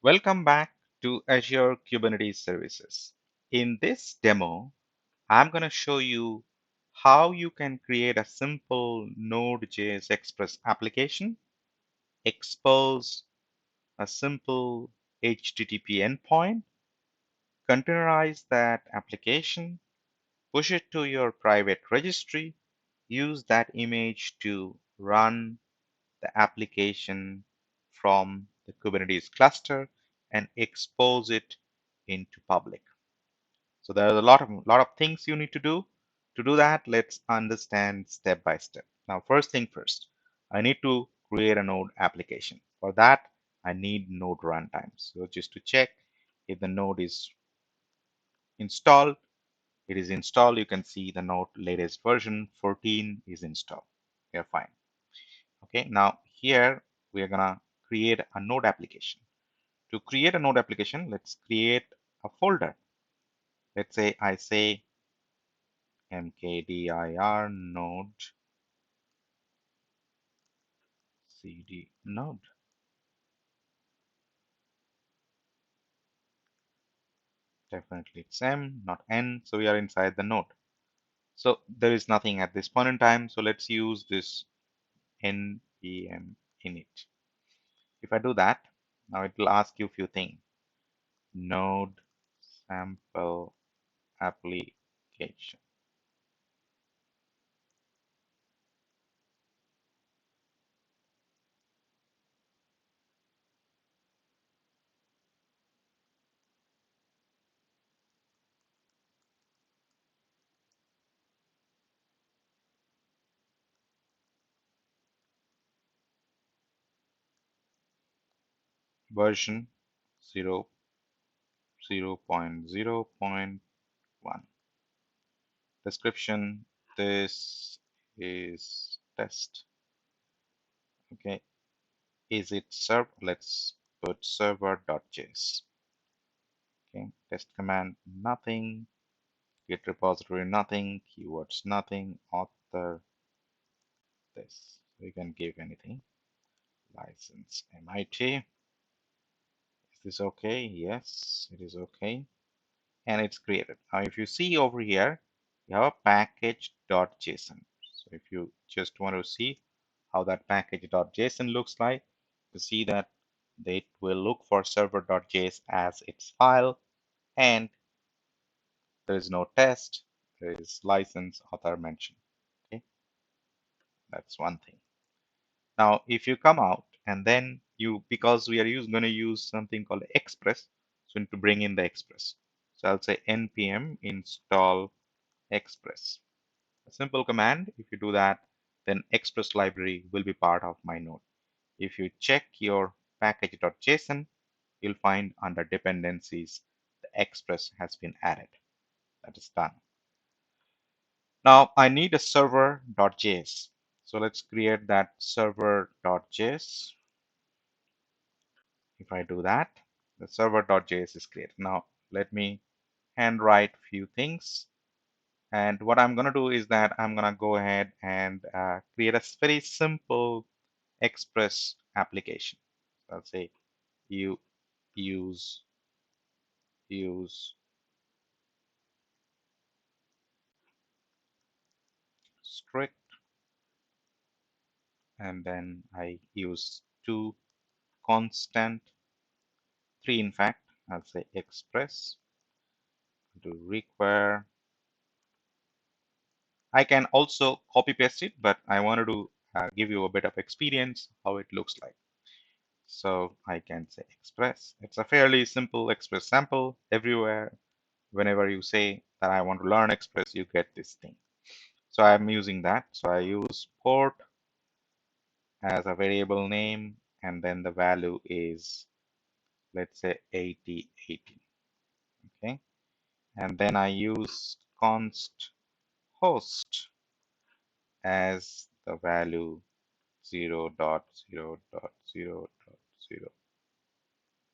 Welcome back to Azure Kubernetes Services. In this demo, I'm going to show you how you can create a simple Node.js Express application, expose a simple HTTP endpoint, containerize that application, push it to your private registry, use that image to run the application from the Kubernetes cluster and expose it into public. So there are a lot of things you need to do. To do that, let's understand step by step. Now, first thing first, I need to create a node application. For that, I need node runtime. So just to check if the node is installed, it is installed. You can see the node latest version 14 is installed. We are fine. Okay, now here we are gonna create a node application. To create a node application, let's create a folder. Let's say I say mkdir node cd node. Definitely it's m, not n, so we are inside the node. So there is nothing at this point in time, so let's use this npm init. If I do that, now it will ask you a few things. Node sample application. Version 0.0.1. Description, this is test. Okay, is it server? Let's put server.js. Okay, test command, nothing. Git repository, nothing. Keywords, nothing. Author, this. We can give anything. License, MIT. Is this okay? Yes, it is okay. And it's created. Now, if you see over here, you have a package.json. So if you just want to see how that package.json looks like, you see that it will look for server.js as its file, and there is no test, there is license author mentioned. Okay, that's one thing. Now, if you come out and then because we are going to use something called Express, so we need to bring in the Express. So I'll say npm install Express. A simple command. If you do that, then Express library will be part of my node. If you check your package.json, you'll find under dependencies, the Express has been added. That is done. Now I need a server.js. So let's create that server.js. If I do that, the server.js is created. Now let me handwrite a few things. And what I'm going to do is that I'm going to go ahead and create a very simple Express application. So I'll say you use strict, and then I use two constant, three in fact. I'll say express to require. I can also copy paste it, but I wanted to give you a bit of experience how it looks like. So I can say express. It's a fairly simple express sample everywhere. Whenever you say that I want to learn express, you get this thing. So I'm using that. So I use port as a variable name, and then the value is, let's say 8080. Okay, and then I use const host as the value 0.0.0.0.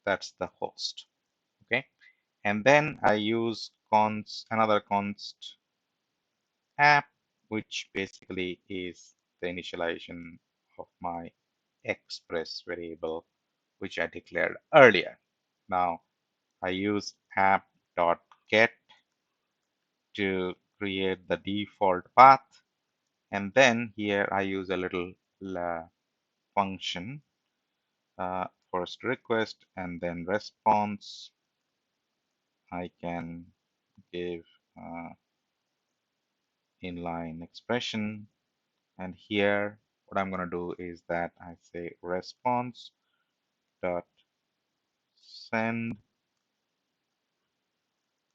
That's the host. Okay, and then I use another const app, which basically is the initialization of my express variable, which I declared earlier. Now I use app.get to create the default path. And then here I use a little function, first request and then response. I can give inline expression. And here, what I'm going to do is that I say response dot send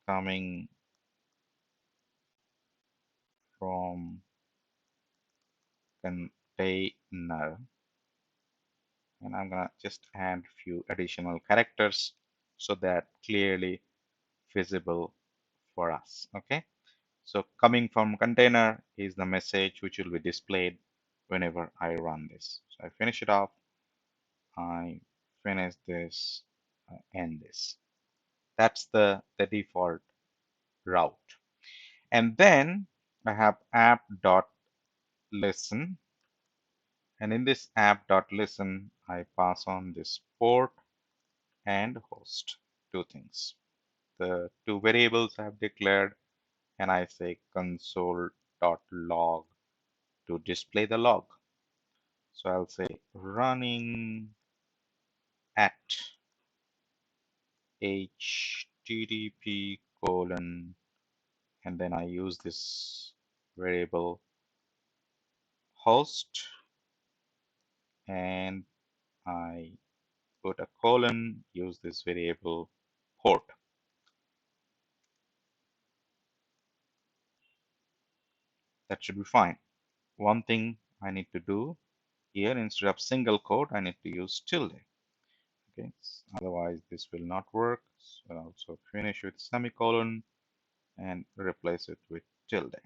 coming from container, and I'm gonna just add a few additional characters so that clearly visible for us. Okay, so coming from container is the message which will be displayed whenever I run this. So I finish it off, I finish this, I end this. That's the default route. And then I have app.listen. And in this app.listen, I pass on this port and host, two things. The two variables I have declared, and I say console.log to display the log. So I'll say running at http colon, and then I use this variable host, and I put a colon, use this variable port. That should be fine. One thing I need to do here, instead of single quote, I need to use tilde. Okay, otherwise this will not work. So I'll also finish with semicolon and replace it with tilde.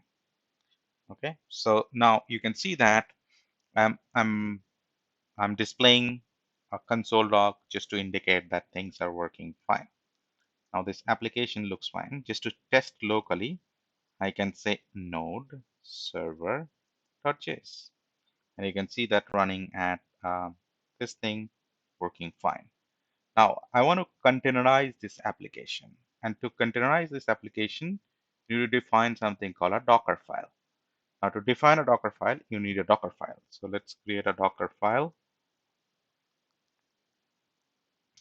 Okay, so now you can see that I'm displaying a console log just to indicate that things are working fine. Now this application looks fine. Just to test locally, I can say node server.js, and you can see that running at this thing working fine. Now I want to containerize this application, and to containerize this application, you need to define something called a Docker file. Now to define a Docker file, you need a Docker file. So let's create a Docker file.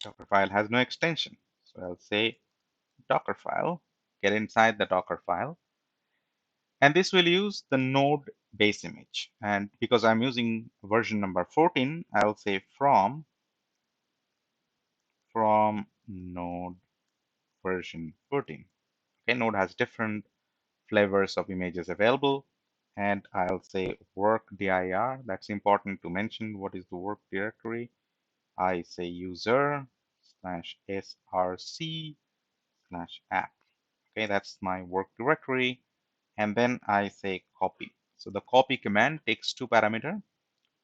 Docker file has no extension. So I'll say Docker file, get inside the Docker file. And this will use the node base image. And because I'm using version number 14, I'll say from node version 14. Okay, node has different flavors of images available. And I'll say work dir. That's important to mention. What is the work directory? I say user /src/app. Okay, that's my work directory. And then I say copy. So the copy command takes two parameters.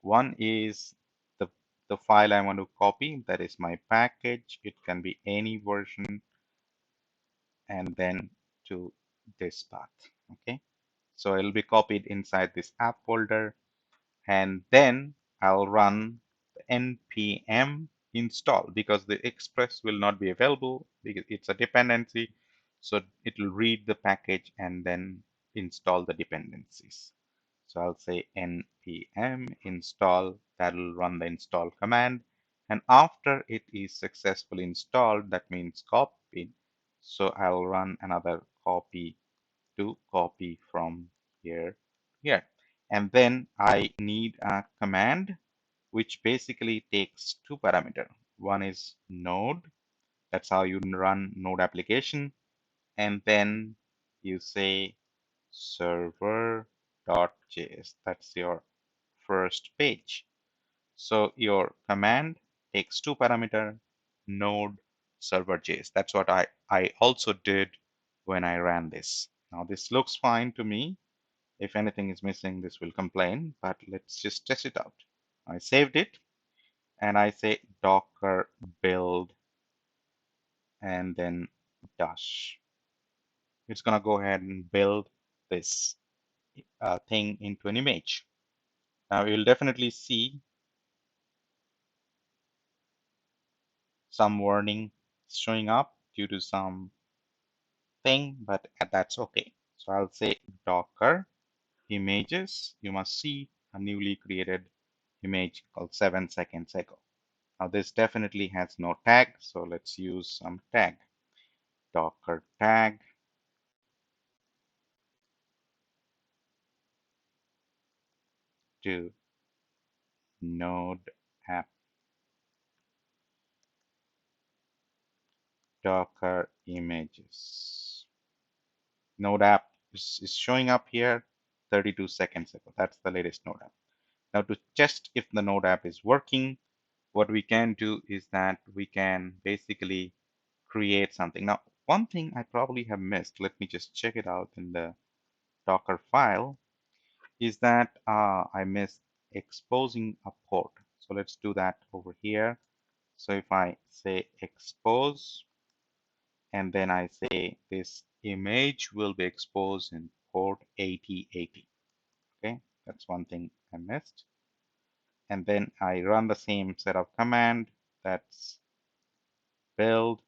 One is the file I want to copy, that is my package. It can be any version, and then to this path. Okay, so it'll be copied inside this app folder, and then I'll run the npm install because the express will not be available because it's a dependency. So it will read the package and then install the dependencies. So I'll say npm install, that will run the install command. And after it is successfully installed, that means copied. So I'll run another copy to copy from here to here. And then I need a command which basically takes two parameters. One is node, that's how you run node application. And then you say server.js, that's your first page. So your command takes two parameters, node server.js. That's what I also did when I ran this. Now this looks fine to me. If anything is missing, this will complain, but let's just test it out. I saved it and I say docker build and then dash. It's gonna go ahead and build this thing into an image. Now you'll definitely see some warning it's showing up due to some thing, but that's okay. So I'll say Docker images. You must see a newly created image called 7 seconds ago. Now this definitely has no tag, so let's use some tag. Docker tag to node app Docker images. Node app is showing up here 32 seconds ago. That's the latest Node app. Now to test if the Node app is working, what we can do is that we can basically create something. Now, one thing I probably have missed, let me just check it out in the Docker file, is that I missed exposing a port. So let's do that over here. So if I say expose, and then I say this image will be exposed in port 8080. Okay, that's one thing I missed. And then I run the same set of command. That's build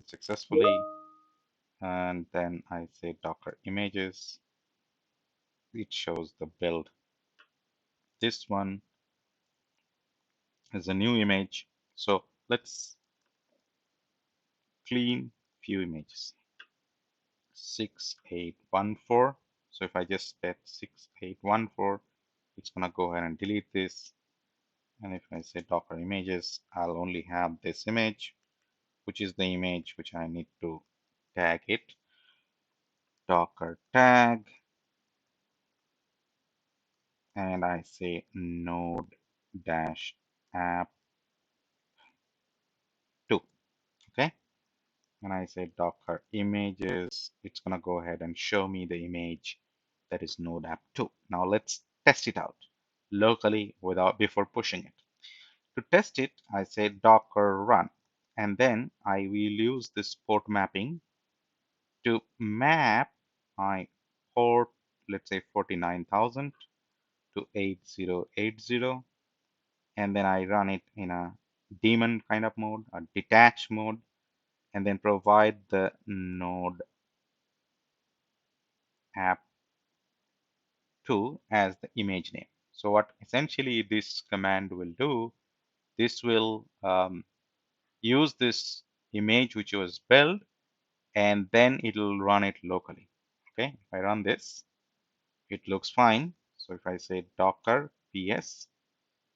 successfully. And then I say Docker images. It shows the build. This one is a new image. So let's clean few images. 6814. So if I just set 6814, it's gonna go ahead and delete this. And if I say Docker images, I'll only have this image, which is the image which I need to tag it. Docker tag, and I say node dash app 2. Okay. And I say Docker images, it's gonna go ahead and show me the image that is node app 2. Now let's test it out locally before pushing it. To test it, I say Docker run, and then I will use this port mapping to map my port, let's say 49,000 to 8080, and then I run it in a daemon kind of mode, a detached mode, and then provide the node app 2 as the image name. So what essentially this command will do, this will use this image which was built, and then it will run it locally. Okay, if I run this, it looks fine. So if I say Docker PS,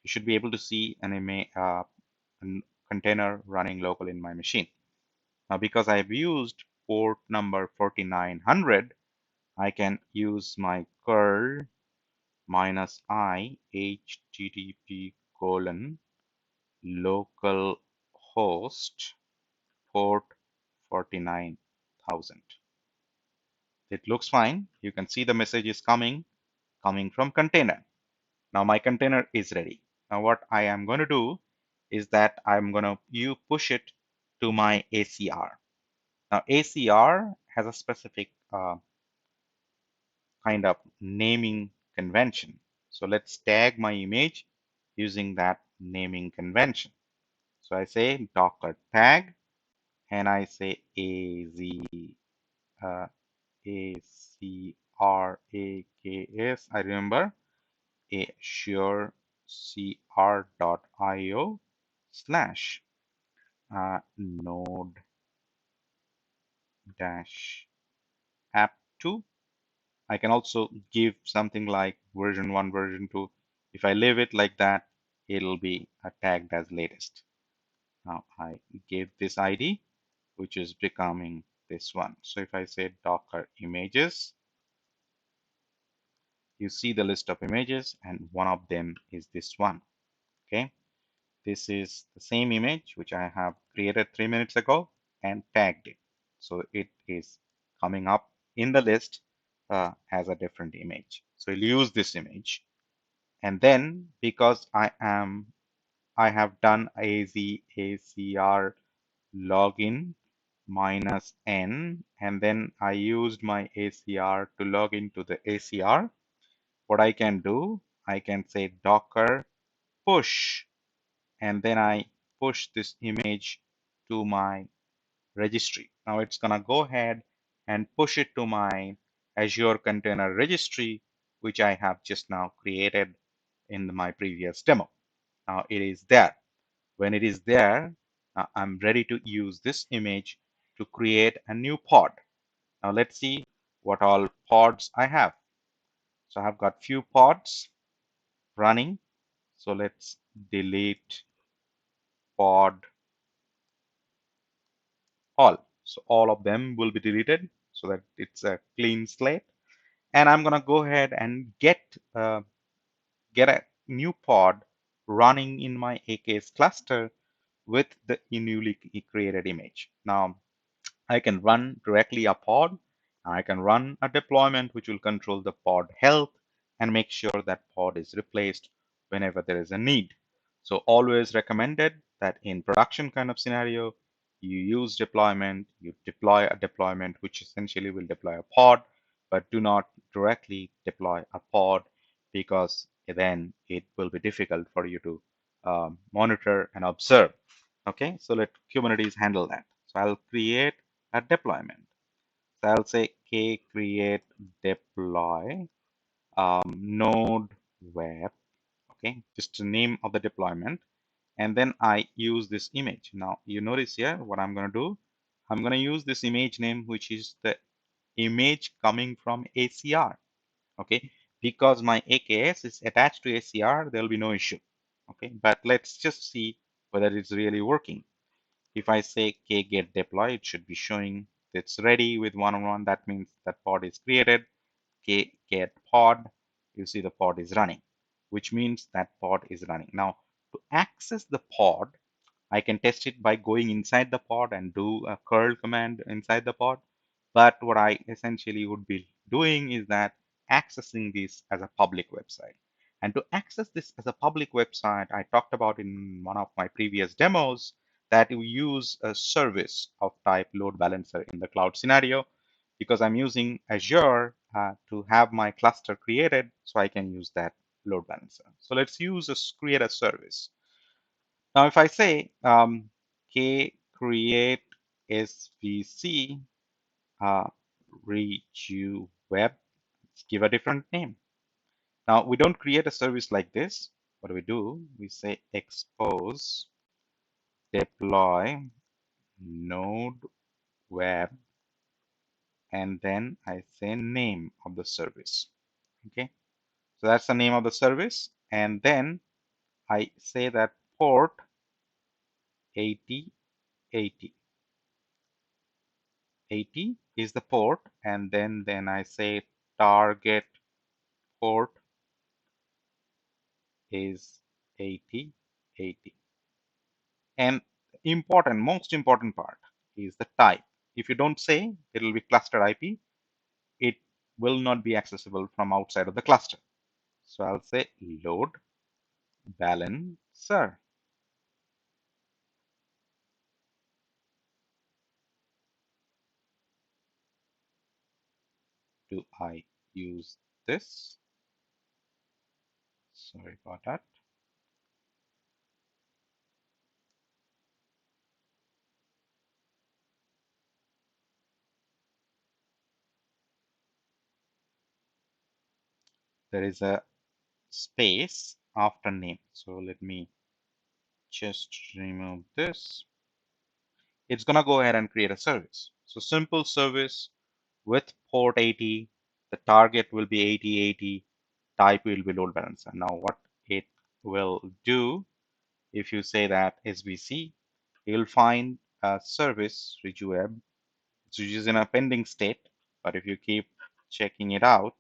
you should be able to see an image, a container running local in my machine. Now, because I've used port number 4900, I can use my curl -i http colon local host port 49,000. It looks fine. You can see the message is coming from container. Now my container is ready. Now what I am going to do is that I'm going to push it to my ACR. Now ACR has a specific kind of naming convention. So let's tag my image using that naming convention. So I say Docker tag, and I say uh, ACRAKS. I remember Azure cr.io slash node dash app 2. I can also give something like version 1, version 2. If I leave it like that, it'll be tagged as latest. Now I gave this ID, which is becoming this one. So if I say Docker images, you see the list of images, and one of them is this one. Okay, this is the same image which I have created 3 minutes ago and tagged it. So it is coming up in the list as a different image. So you'll use this image. And then because I have done ACR login -n, and then I used my ACR to log into the ACR. What I can do I can say Docker push, and then I push this image to my registry. Now it's gonna go ahead and push it to my Azure Container Registry, which I have just now created in my previous demo. Now it is there. When it is there, I'm ready to use this image to create a new pod. Now let's see what all pods I have. So I've got few pods running. So let's delete pod all. So all of them will be deleted so that it's a clean slate. And I'm gonna go ahead and get a new pod running in my AKS cluster with the newly created image. Now I can run directly a pod. I can run a deployment which will control the pod health and make sure that pod is replaced whenever there is a need. So always recommended that in production kind of scenario, you use deployment, you deploy a deployment which essentially will deploy a pod, but do not directly deploy a pod because then it will be difficult for you to monitor and observe. Okay, so let Kubernetes handle that. So I'll create a deployment. So I'll say k create deploy node web. Okay, just the name of the deployment. And then I use this image. Now you notice here what I'm going to do. I'm going to use this image name, which is the image coming from ACR. Okay, because my AKS is attached to ACR, there'll be no issue. Okay, but let's just see whether it's really working. If I say k get deploy, it should be showing it's ready with one-on-one. That means that pod is created. K get pod, you see the pod is running, which means that pod is running. Now, to access the pod, I can test it by going inside the pod and do a curl command inside the pod. But what I essentially would be doing is that accessing this as a public website. And to access this as a public website, I talked about in one of my previous demos that you use a service of type load balancer in the cloud scenario because I'm using Azure to have my cluster created so I can use that load balancer. So let's create a service. Now, if I say k create svc reju web, let's give a different name. Now, we don't create a service like this. What do? We say expose deploy node web, and then I say name of the service. Okay, so that's the name of the service, and then I say that port 8080. 80 is the port, and then I say target port is 8080. And most important part is the type. If you don't say, it will be cluster IP. It will not be accessible from outside of the cluster. So I'll say load balancer. Do I use this? Sorry about that. There is a space after name. So let me just remove this. It's going to go ahead and create a service. So simple service with port 80. The target will be 8080. Type will be load balancer. Now what it will do, if you say that SBC, you'll find a service which is in a pending state. But if you keep checking it out,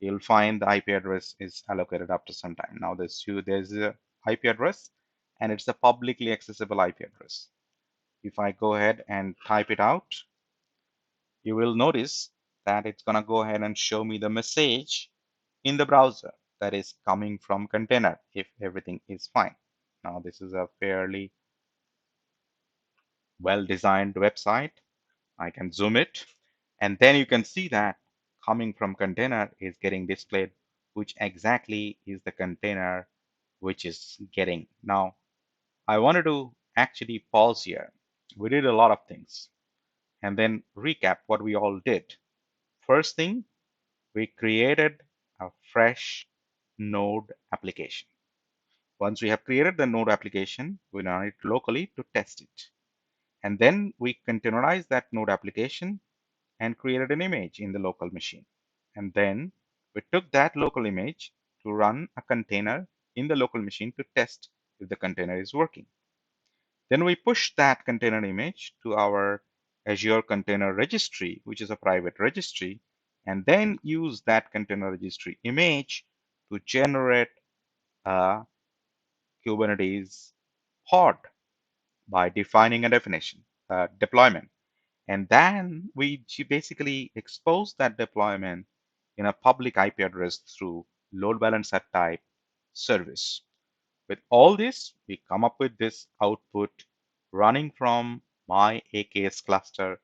you'll find the IP address is allocated after some time. Now there's a IP address, and it's a publicly accessible IP address. If I go ahead and type it out, you will notice that it's going to go ahead and show me the message in the browser that is coming from container if everything is fine. Now this is a fairly well-designed website. I can zoom it, and then you can see that coming from container is getting displayed which exactly is the container which is getting. Now, I wanted to actually pause here. We did a lot of things and then recap what we all did. First thing, we created a fresh Node application. Once we have created the Node application, we run it locally to test it. And then we containerized that Node application and created an image in the local machine. And then we took that local image to run a container in the local machine to test if the container is working. Then we push that container image to our Azure Container Registry, which is a private registry, and then use that container registry image to generate a Kubernetes pod by defining a definition, deployment. And then we basically expose that deployment in a public IP address through load balancer type service. With all this, we come up with this output running from my AKS cluster,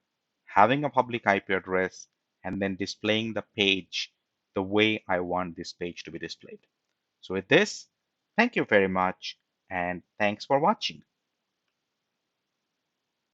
having a public IP address, and then displaying the page the way I want this page to be displayed. So with this, thank you very much, and thanks for watching.